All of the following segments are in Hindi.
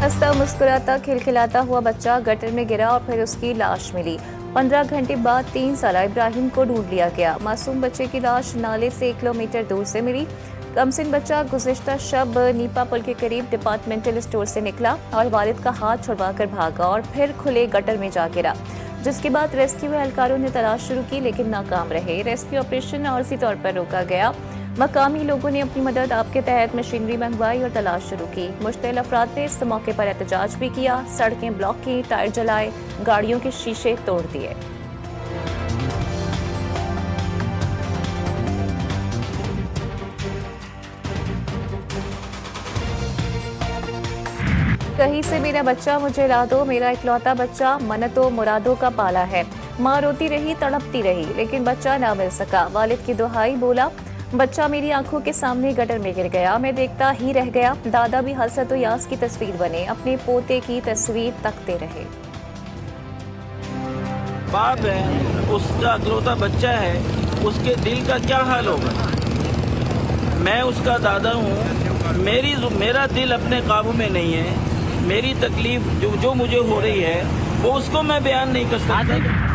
हंसता मुस्कुराता खिलखिलाता हुआ बच्चा गटर में गिरा और फिर उसकी लाश मिली। 15 घंटे बाद 3 साला इब्राहिम को ढूंढ लिया गया। मासूम बच्चे की लाश नाले से 1 किलोमीटर दूर से मिली। कमसिन बच्चा गुज़िश्ता शब नीपा पुल के करीब डिपार्टमेंटल स्टोर से निकला और वालिद का हाथ छुड़वाकर भागा और फिर खुले गटर में जा गिरा, जिसके बाद रेस्क्यू एहलकारों ने तलाश शुरू की लेकिन नाकाम रहे। रेस्क्यू ऑपरेशन आरजी तौर पर रोका गया। मकामी लोगों ने अपनी मदद आपके तहत मशीनरी मंगवाई और तलाश शुरू की। मुश्तिल अफराद ने इस मौके पर एहतजाज भी किया, सड़कें ब्लॉक की, टायर जलाए, गाड़ियों के शीशे तोड़ दिए। कहीं से मेरा बच्चा मुझे ला दो, मेरा इकलौता बच्चा मन्नतों मुरादों का पाला है। माँ रोती रही, तड़पती रही, लेकिन बच्चा ना मिल सका। वालिद की दुहाई, बोला बच्चा मेरी आंखों के सामने गटर में गिर गया, मैं देखता ही रह गया। दादा भी हसरत यास की तस्वीर बने, अपने पोते की तस्वीर तकते रहे। बाप है, उसका इकलौता बच्चा है, उसके दिल का क्या हाल होगा। मैं उसका दादा हूँ, मेरा दिल अपने काबू में नहीं है। मेरी तकलीफ जो मुझे हो रही है वो उसको मैं बयान नहीं कर सकता।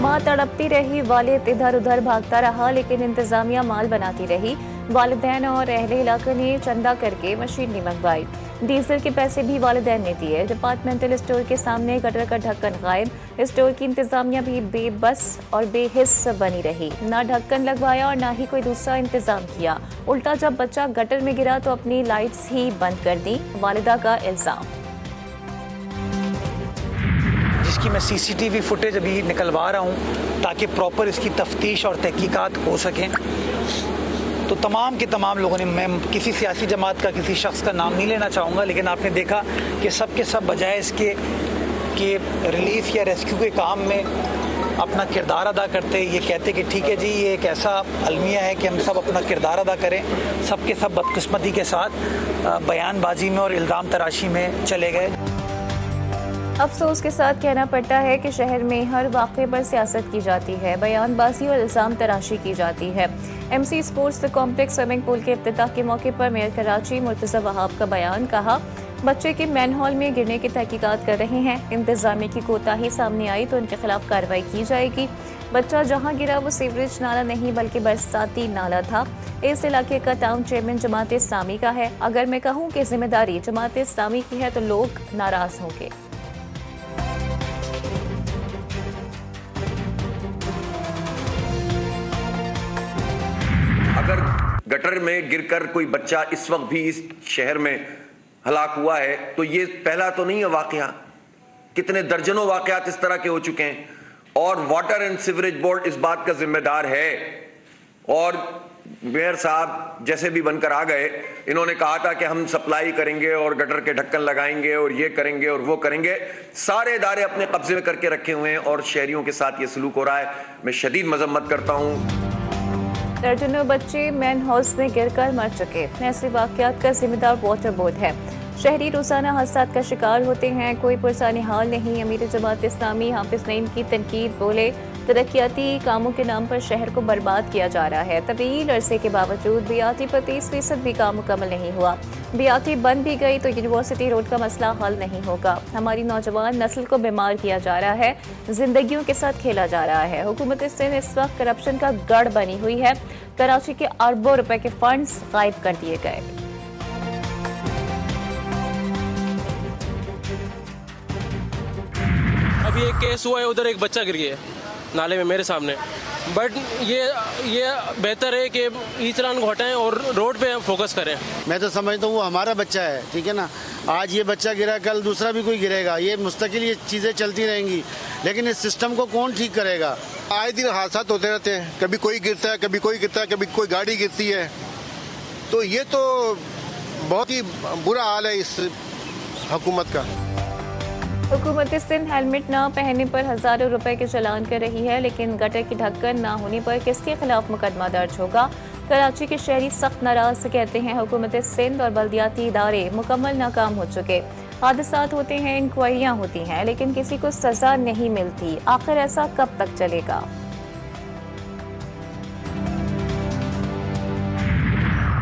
माँ तड़पती रही, वालिद इधर उधर भागता रहा, लेकिन इंतजामिया माल बनाती रही। वालिदैन और अहले इलाके ने चंदा करके मशीनरी मंगवाई। डीजल के पैसे भी वालिदैन ने दिए। डिपार्टमेंटल स्टोर के सामने गटर का ढक्कन गायब। स्टोर की इंतजामिया भी बेबस और बेहिस बनी रही। ना ढक्कन लगवाया और ना ही कोई दूसरा इंतजाम किया। उल्टा जब बच्चा गटर में गिरा तो अपनी लाइट्स ही बंद कर दी, वालिदा का इल्जाम। जिसकी मैं सीसीटीवी फुटेज अभी निकलवा रहा हूँ ताकि प्रॉपर इसकी तफ्तीश और तहकीकात हो सकें। तो तमाम के तमाम लोगों ने, मैं किसी सियासी जमात का, किसी शख्स का नाम नहीं लेना चाहूँगा, लेकिन आपने देखा कि सब के सब बजाय इसके कि रिलीफ या रेस्क्यू के काम में अपना किरदार अदा करते, ये कहते कि ठीक है जी, ये एक ऐसा अलमिया है कि हम सब अपना किरदार अदा करें। सब के सब बदकिस्मती के साथ बयानबाजी में और इल्ज़ाम तराशी में चले गए। अफसोस के साथ कहना पड़ता है कि शहर में हर वाक़े पर सियासत की जाती है, बयानबाजी और इल्ज़ाम तराशी की जाती है। MC sports complex swimming pool के इफ्तिताह के मौके पर मेयर कराची मुर्तज़ा वहाब का बयान, कहा बच्चे के मैनहोल में गिरने की तहकीकात कर रहे हैं। इंतजामिया की कोताही सामने आई तो उनके खिलाफ कार्रवाई की जाएगी। बच्चा जहां गिरा वो सीवरेज नाला नहीं बल्कि बरसाती नाला था। इस इलाके का टाउन चेयरमैन जमात इस्लामी का है। अगर मैं कहूँ कि जिम्मेदारी जमात इस्लामी की है तो लोग नाराज होंगे। अगर गटर में गिरकर कोई बच्चा इस वक्त भी इस शहर में हलाक हुआ है तो ये पहला तो नहीं है वाकया, कितने दर्जनों वाकयात इस तरह के हो चुके हैं। और वाटर एंड सीवरेज बोर्ड इस बात का जिम्मेदार है। और मेयर साहब जैसे भी बनकर आ गए, इन्होंने कहा था कि हम सप्लाई करेंगे और गटर के ढक्कन लगाएंगे और ये करेंगे और वो करेंगे। सारे इदारे अपने कब्जे में करके रखे हुए हैं और शहरियों के साथ ये सलूक हो रहा है। मैं शदीद मजम्मत करता हूँ। दर्जनों बच्चे मैन हाउस में गिरकर मर चुके। ऐसे वाकयात का जिम्मेदार वाटर बोर्ड है। शहरी रोजाना हादसात का शिकार होते हैं, कोई पुरसानी हाल नहीं। अमीर जमात इस्लामी हाफिज नईम की तनकीद, बोले तरक्याती कामों के नाम पर शहर को बर्बाद किया जा रहा है। तवील अरसे के बावजूद बीआरटी पर 30% भी काम मुकम्मल नहीं हुआ। बीआरटी बन भी गई तो यूनिवर्सिटी रोड का मसला हल नहीं होगा। हमारी नौजवान नस्ल को बीमार किया जा रहा है, जिंदगियों के साथ खेला जा रहा है। हुकूमत सिंध इस वक्त करप्शन का गढ़ बनी हुई है। कराची के अरबों रुपए के फंड्स गायब कर दिए गए। अभी एक केस हुआ है, उधर एक बच्चा गिर गया नाले में मेरे सामने। बट ये बेहतर है कि ई चालान को हटाएं और रोड पे फोकस करें। मैं तो समझता हूँ वो हमारा बच्चा है, ठीक है ना। आज ये बच्चा गिरा, कल दूसरा भी कोई गिरेगा, ये मुस्तकिल ये चीज़ें चलती रहेंगी। लेकिन इस सिस्टम को कौन ठीक करेगा। आए दिन हादसा होते रहते हैं, कभी कोई गिरता है, कभी कोई गिरता है, कभी कोई गाड़ी गिरती है। तो ये तो बहुत ही बुरा हाल है इस हुकूमत का। हुकूमत सिंध हेलमेट न पहनने पर हजारों रुपए के चालान कर रही है, लेकिन गटर की ढक्कन न होने पर किसके खिलाफ मुकदमा दर्ज होगा। कराची के शहरी सख्त नाराज कहते हैं हुकूमत सिंध और बल्दियाती इदारे मुकम्मल नाकाम हो चुके। हादसात होते हैं, इंक्वायरियां होती हैं, लेकिन किसी को सजा नहीं मिलती। आखिर ऐसा कब तक चलेगा।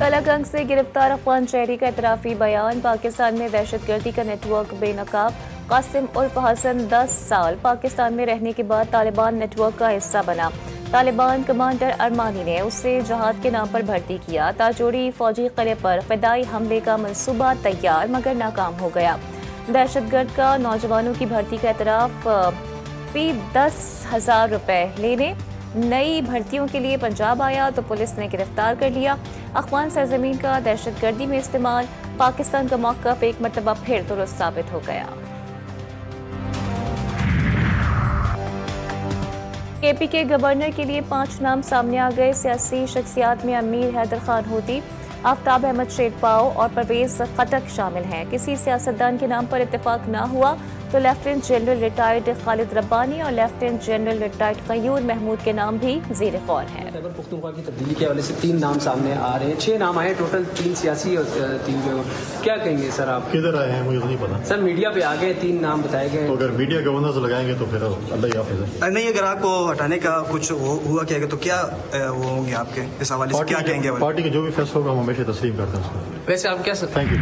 कालागंज से गिरफ्तार अफगान शहरी का इतराफी बयान। पाकिस्तान में दहशतगर्दी का नेटवर्क बेनकाब। कासिम उर्फ हसन 10 साल पाकिस्तान में रहने के बाद तालिबान नेटवर्क का हिस्सा बना। तालिबान कमांडर अरमानी ने उसे जहाद के नाम पर भर्ती किया। ताजोड़ी फौजी किले पर फिदाई हमले का मंसूबा तैयार मगर नाकाम हो गया। दहशतगर्द का नौजवानों की भर्ती का एतराफ फी 10,000 रुपए लेने नई भर्तियों के लिए पंजाब आया तो पुलिस ने गिरफ्तार कर लिया। अफगान सरजमीन का दहशतगर्दी में इस्तेमाल। पाकिस्तान का मौक़िफ़ एक मरतबा फिर दुरुस्त साबित हो गया। केपी के गवर्नर के लिए 5 नाम सामने आ गए। सियासी शख्सियात में अमीर हैदर खान होती, आफ्ताब अहमद शेरपाओ और परवेज खटक शामिल हैं। किसी सियासतदान के नाम पर इत्तेफाक ना हुआ तो lieutenant general retired Khalid Rabbani और लेफ्टिनेंट जनरल रिटायर्ड कयूर महमूद के नाम भी ज़ेर गौर हैं। खैबर पख्तूनख्वा की तब्दीली के हवाले से 3 नाम सामने आ रहे हैं। 6 नाम आए टोटल, 3 सियासी और 3 जो। क्या कहेंगे सर आप? किधर आए हैं मुझे तो नहीं पता सर मीडिया पे आ गए, 3 नाम बताए गए। तो अगर मीडिया गवर्नेंस लगाएंगे तो फिर अल्लाह ही हाफिज़ है। नहीं, अगर आपको हटाने का कुछ हुआ क्या तो क्या वो होंगे आपके इस हवाले से क्या कहेंगे? पार्टी का जो भी फैसला होगा हम हमेशा तस्लीम करते हैं उसको। वैसे आप क्या sir? Thank you.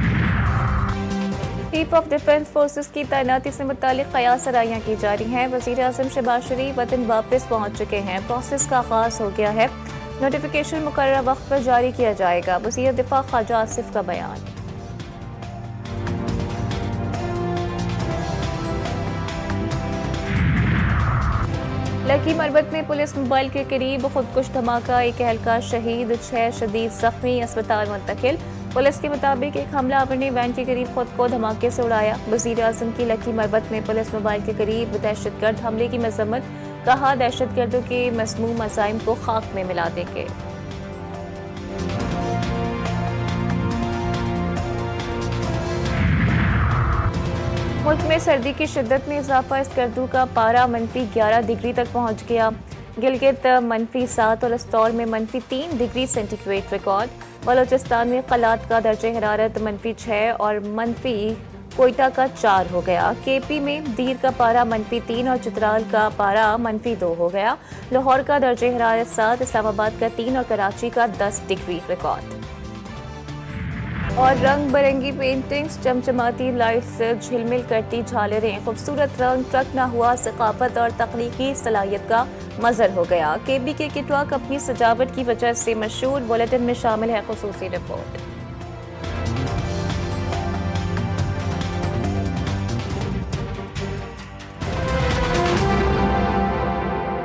Chief of defence forces की तैनाती से मुतालिक कयास सराहियाँ की जा रही हैं। वज़ीर आज़म शहबाज शरीफ वतन वापस पहुँच चुके हैं। प्रोसेस का आगाज़ हो गया है। नोटिफिकेशन मुकर्रर वक्त पर जारी किया जाएगा। वज़ीर दिफा ख्वाजा आसिफ का बयान। लकी मरबत में पुलिस मोबाइल के करीब खुदकुश धमाका। एक एहलकार शहीद, 6 शदीद जख्मी, अस्पताल मुंतकिल। पुलिस के मुताबिक एक हमलावर ने वैन के करीब खुद को धमाके से उड़ाया। वज़ीर आज़म की लकी मरबत में पुलिस मोबाइल के करीब दहशतगर्द हमले की मजम्मत। कहा दहशतगर्दों के मज़मूम अज़ाइम को खाक में मिला देंगे। मुल्क में सर्दी की शिद्दत में इजाफा। स्कर्दू का पारा -11 डिग्री तक पहुंच गया। गिलगित -7 और रस्तौर में -3 डिग्री सेंटीग्रेड रिकॉर्ड। बलोचिस्तान में कलात का दर्जे हरारत -6 और कोयटा का 4 हो गया। केपी में दीर का पारा -3 और चित्राल का पारा -2 हो गया। लाहौर का दर्जे हरारत 7, इस्लामाबाद का 3 और कराची का 10 डिग्री रिकॉर्ड। और रंग बिरंगी पेंटिंग्स, चमचमाती लाइट्स, झिलमिल करती झालरें, खूबसूरत रंग, ट्रक ना हुआ सकाफत और तकनीकी सलाहियत का मज़र हो गया। केबी के किटवाक अपनी सजावट की वजह से मशहूर। बुलेटिन में शामिल है खुसूसी रिपोर्ट।